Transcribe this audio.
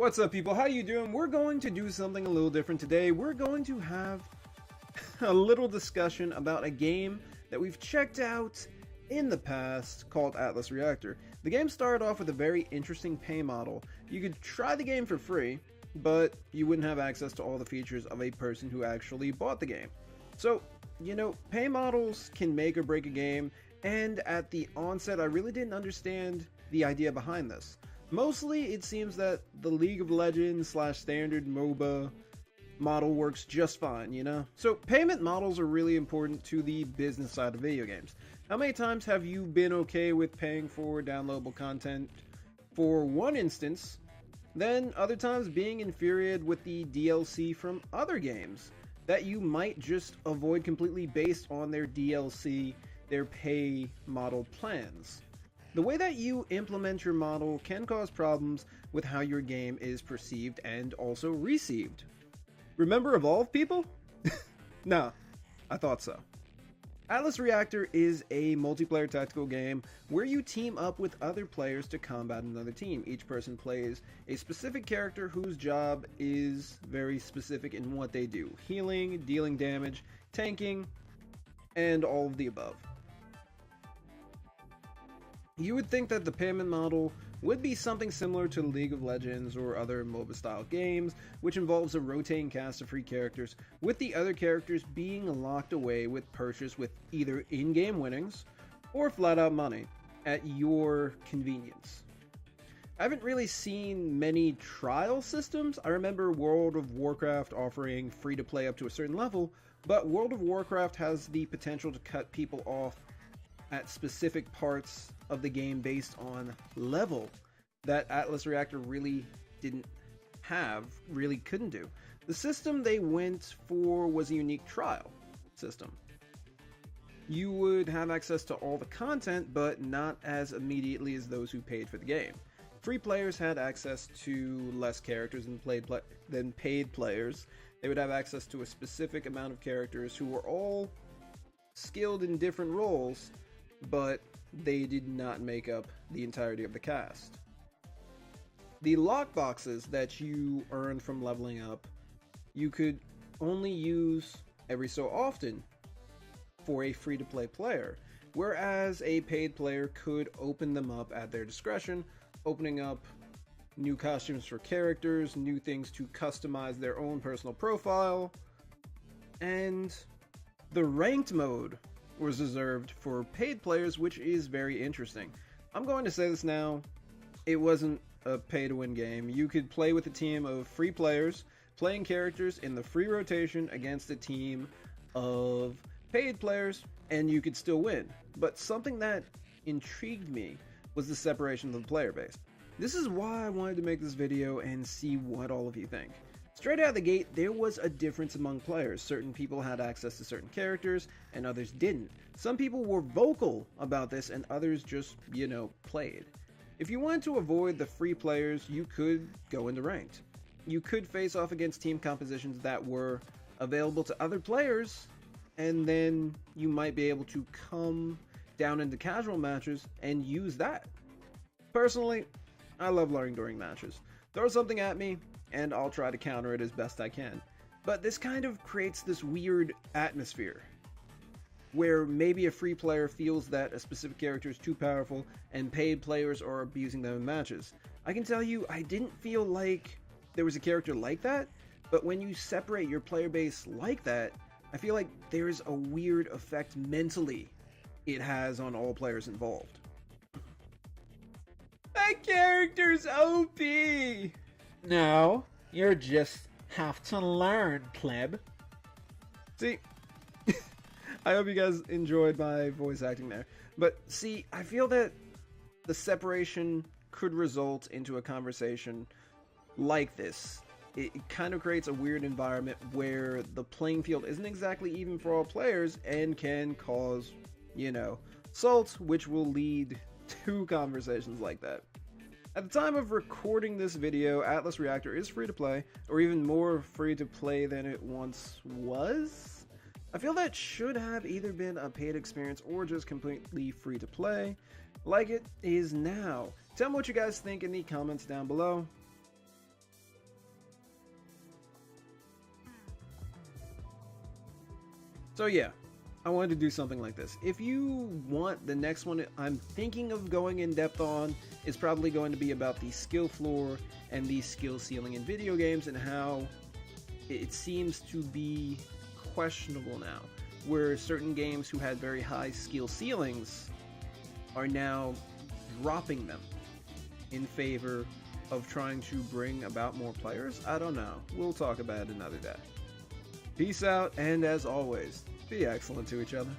What's up, people? How you doing? We're going to do something a little different today. We're going to have a little discussion about a game that we've checked out in the past called Atlas Reactor. The game started off with a very interesting pay model. You could try the game for free, but you wouldn't have access to all the features of a person who actually bought the game. So, pay models can make or break a game, and at the onset I really didn't understand the idea behind this. Mostly, it seems that the League of Legends / standard MOBA model works just fine, So payment models are really important to the business side of video games. How many times have you been okay with paying for downloadable content for one instance, then other times being infuriated with the DLC from other games that you might just avoid completely based on their DLC, their pay model plans? The way that you implement your model can cause problems with how your game is perceived and also received. Remember Evolve, people? No, I thought so. Atlas Reactor is a multiplayer tactical game where you team up with other players to combat another team. Each person plays a specific character whose job is very specific in what they do: healing, dealing damage, tanking, and all of the above. You would think that the payment model would be something similar to League of Legends or other MOBA style games, which involves a rotating cast of free characters, with the other characters being locked away with purchase with either in-game winnings or flat out money at your convenience. I haven't really seen many trial systems. I remember World of Warcraft offering free to play up to a certain level, but World of Warcraft has the potential to cut people off at specific parts of the game based on level that Atlas Reactor really couldn't do. The system they went for was a unique trial system. You would have access to all the content, but not as immediately as those who paid for the game. Free players had access to less characters than paid players. They would have access to a specific amount of characters who were all skilled in different roles, but they did not make up the entirety of the cast. The lockboxes that you earned from leveling up, you could only use every so often for a free-to-play player, whereas a paid player could open them up at their discretion, opening up new costumes for characters, new things to customize their own personal profile, and the ranked mode was reserved for paid players, which is very interesting. I'm going to say this now, it wasn't a pay-to-win game. You could play with a team of free players, playing characters in the free rotation against a team of paid players, and you could still win. But something that intrigued me was the separation of the player base. This is why I wanted to make this video and see what all of you think. Straight out of the gate, there was a difference among players. Certain people had access to certain characters, and others didn't. Some people were vocal about this, and others just, played. If you wanted to avoid the free players, you could go into ranked. You could face off against team compositions that were available to other players, and then you might be able to come down into casual matches and use that. Personally, I love learning during matches. Throw something at me, and I'll try to counter it as best I can. But this kind of creates this weird atmosphere where maybe a free player feels that a specific character is too powerful and paid players are abusing them in matches. I can tell you, I didn't feel like there was a character like that, but when you separate your player base like that, I feel like there's a weird effect mentally it has on all players involved. That character's OP! No, you just have to learn, pleb. See, I hope you guys enjoyed my voice acting there. But see, I feel that the separation could result into a conversation like this. It kind of creates a weird environment where the playing field isn't exactly even for all players and can cause, assault, which will lead to conversations like that. At the time of recording this video, Atlas Reactor is free to play, or even more free to play than it once was. I feel that should have either been a paid experience or just completely free to play, like it is now. Tell me what you guys think in the comments down below. So yeah, I wanted to do something like this. If you want the next one I'm thinking of going in depth on is probably going to be about the skill floor and the skill ceiling in video games and how it seems to be questionable now, where certain games who had very high skill ceilings are now dropping them in favor of trying to bring about more players. I don't know. We'll talk about it another day. Peace out, and as always, be excellent to each other.